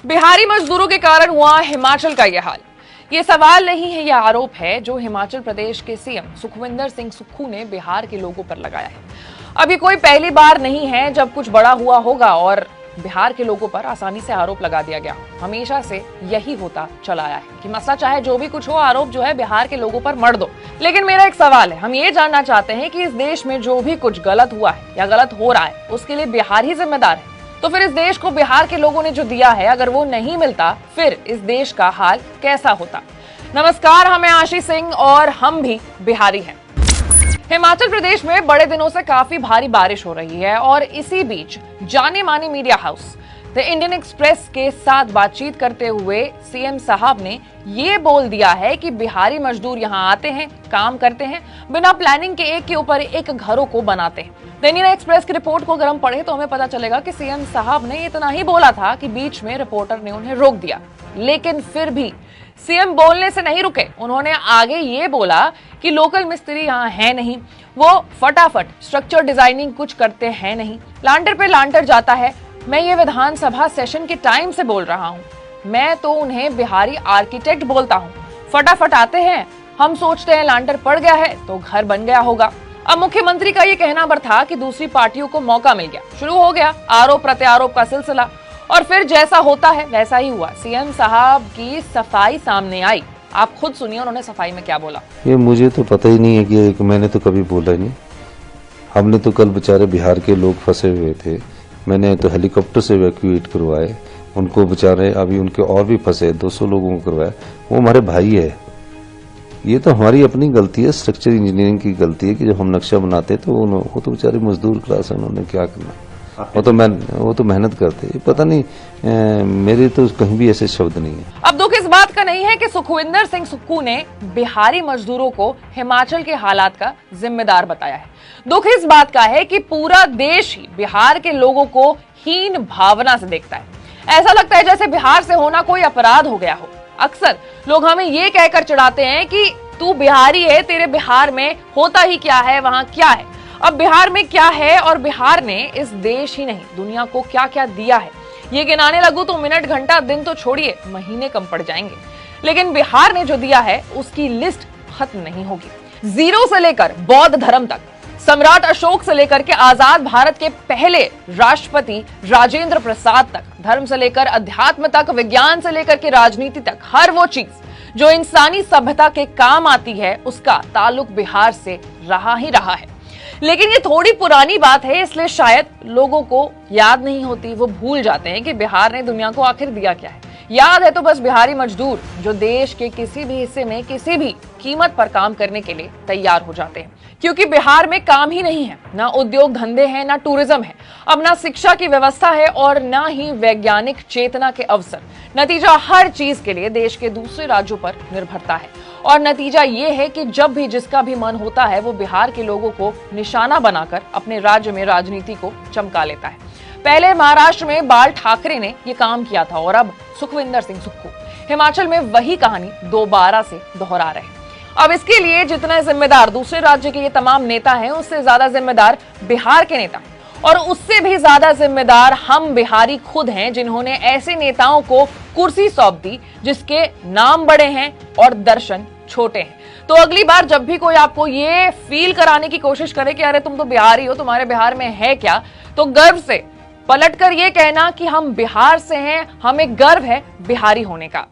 बिहारी मजदूरों के कारण हुआ हिमाचल का यह हाल। ये सवाल नहीं है, यह आरोप है जो हिमाचल प्रदेश के सीएम सुखविंदर सिंह सुक्खू ने बिहार के लोगों पर लगाया है। अभी कोई पहली बार नहीं है जब कुछ बड़ा हुआ होगा और बिहार के लोगों पर आसानी से आरोप लगा दिया गया। हमेशा से यही होता चला आया है कि मसला चाहे जो भी कुछ हो, आरोप जो है बिहार के लोगों पर मढ़ दो। लेकिन मेरा एक सवाल है, हम ये जानना चाहते हैं कि इस देश में जो भी कुछ गलत हुआ है या गलत हो रहा है उसके लिए बिहार ही जिम्मेदार है। तो फिर इस देश को बिहार के लोगों ने जो दिया है, अगर वो नहीं मिलता फिर इस देश का हाल कैसा होता। नमस्कार, हमें आशीष सिंह और हम भी बिहारी हैं। हिमाचल प्रदेश में बड़े दिनों से काफी भारी बारिश हो रही है और इसी बीच जाने माने media house the Indian express के साथ बातचीत करते हुए सीएम साहब ने ये बोल दिया है कि बिहारी मजदूर यहाँ आते हैं, काम करते हैं, बिना प्लानिंग के एक के ऊपर एक घरों को बनाते हैं। द इंडियन एक्सप्रेस की रिपोर्ट को अगर हम पढ़े तो हमें पता चलेगा कि सीएम साहब ने इतना ही बोला था कि बीच में रिपोर्टर ने उन्हें रोक दिया। लेकिन फिर भी सीएम बोलने से नहीं रुके। उन्होंने आगे ये बोला कि लोकल मिस्त्री यहाँ है नहीं, वो फटाफट स्ट्रक्चर डिजाइनिंग कुछ करते हैं नहीं, लांटर पे लांटर जाता है। मैं ये विधानसभा सेशन के टाइम से बोल रहा हूँ, मैं तो उन्हें बिहारी आर्किटेक्ट बोलता हूँ। फटाफट आते हैं, हम सोचते हैं लांटर पड़ गया है तो घर बन गया होगा। अब मुख्यमंत्री का ये कहना पर था कि दूसरी पार्टियों को मौका मिल गया, शुरू हो गया आरोप प्रत्यारोप का सिलसिला और फिर जैसा होता है वैसा ही हुआ। सीएम साहब की सफाई सामने आई, आप खुद सुनिए उन्होंने सफाई में क्या बोला। ये मुझे तो पता ही नहीं है कि मैंने तो कभी बोला ही नहीं। हमने तो कल बेचारे बिहार के लोग फंसे हुए थे, मैंने तो हेलीकॉप्टर से इवैक्यूएट करवाए उनको, बेचारे अभी उनके और भी फंसे 200 लोगों को करवाया। वो हमारे भाई है। ये तो हमारी अपनी गलती है, स्ट्रक्चर इंजीनियरिंग की गलती है कि जब हम नक्शा बनाते तो वो तो बेचारे मजदूर क्लास है, उन्होंने क्या करना। वो तो मेहनत करते हैं। पता नहीं, मेरे तो कहीं भी ऐसे शब्द नहीं है। अब दुख इस बात का नहीं है कि सुखविंदर सिंह सुक्खू ने बिहारी मजदूरों को हिमाचल के हालात का जिम्मेदार बताया है। दुख इस बात का है कि पूरा देश ही बिहार के लोगों को हीन भावना से देखता है। ऐसा लगता है जैसे बिहार से होना कोई अपराध हो गया हो। अक्सर लोग हमें ये कहकर चिढ़ाते हैं कि तू बिहारी है, तेरे बिहार में होता ही क्या है, वहां क्या है। अब बिहार में क्या है और बिहार ने इस देश ही नहीं दुनिया को क्या क्या दिया है, ये गिनाने लगूं तो मिनट घंटा दिन तो छोड़िए महीने कम पड़ जाएंगे। लेकिन बिहार ने जो दिया है उसकी लिस्ट खत्म नहीं होगी। जीरो से लेकर बौद्ध धर्म तक, सम्राट अशोक से लेकर के आजाद भारत के पहले राष्ट्रपति राजेंद्र प्रसाद तक, धर्म से लेकर अध्यात्म तक, विज्ञान से लेकर के राजनीति तक, हर वो चीज जो इंसानी सभ्यता के काम आती है उसका ताल्लुक बिहार से रहा ही रहा है। लेकिन ये थोड़ी पुरानी बात है, इसलिए शायद लोगों को याद नहीं होती, वो भूल जाते हैं कि बिहार ने दुनिया को आखिर दिया क्या है। याद है तो बस बिहारी मजदूर जो देश के किसी भी हिस्से में किसी भी कीमत पर काम करने के लिए तैयार हो जाते हैं, क्योंकि बिहार में काम ही नहीं है, ना उद्योग धंधे हैं, ना टूरिज्म है, अब ना शिक्षा की व्यवस्था है और ना ही वैज्ञानिक चेतना के अवसर। नतीजा हर चीज के लिए देश के दूसरे राज्यों पर निर्भरता है और नतीजा ये है कि जब भी जिसका भी मन होता है वो बिहार के लोगों को निशाना बनाकर अपने राज्य में राजनीति को चमका लेता है। पहले महाराष्ट्र में बाल ठाकरे ने ये काम किया था और अब सुखविंदर सिंह सुक्खू हिमाचल में वही कहानी दोबारा से दोहरा रहे हैं। अब इसके लिए जितना जिम्मेदार दूसरे राज्य के ये तमाम नेता हैं, उससे ज्यादा जिम्मेदार बिहार के नेता और उससे भी ज्यादा जिम्मेदार हम बिहारी खुद हैं, जिन्होंने ऐसे नेताओं को कुर्सी सौंप दी जिसके नाम बड़े हैं और दर्शन छोटे हैं। तो अगली बार जब भी कोई आपको ये फील कराने की कोशिश करे कि अरे तुम तो बिहारी हो, तुम्हारे बिहार में है क्या, तो गर्व से पलटकर ये कहना कि हम बिहार से हैं, हमें गर्व है बिहारी होने का।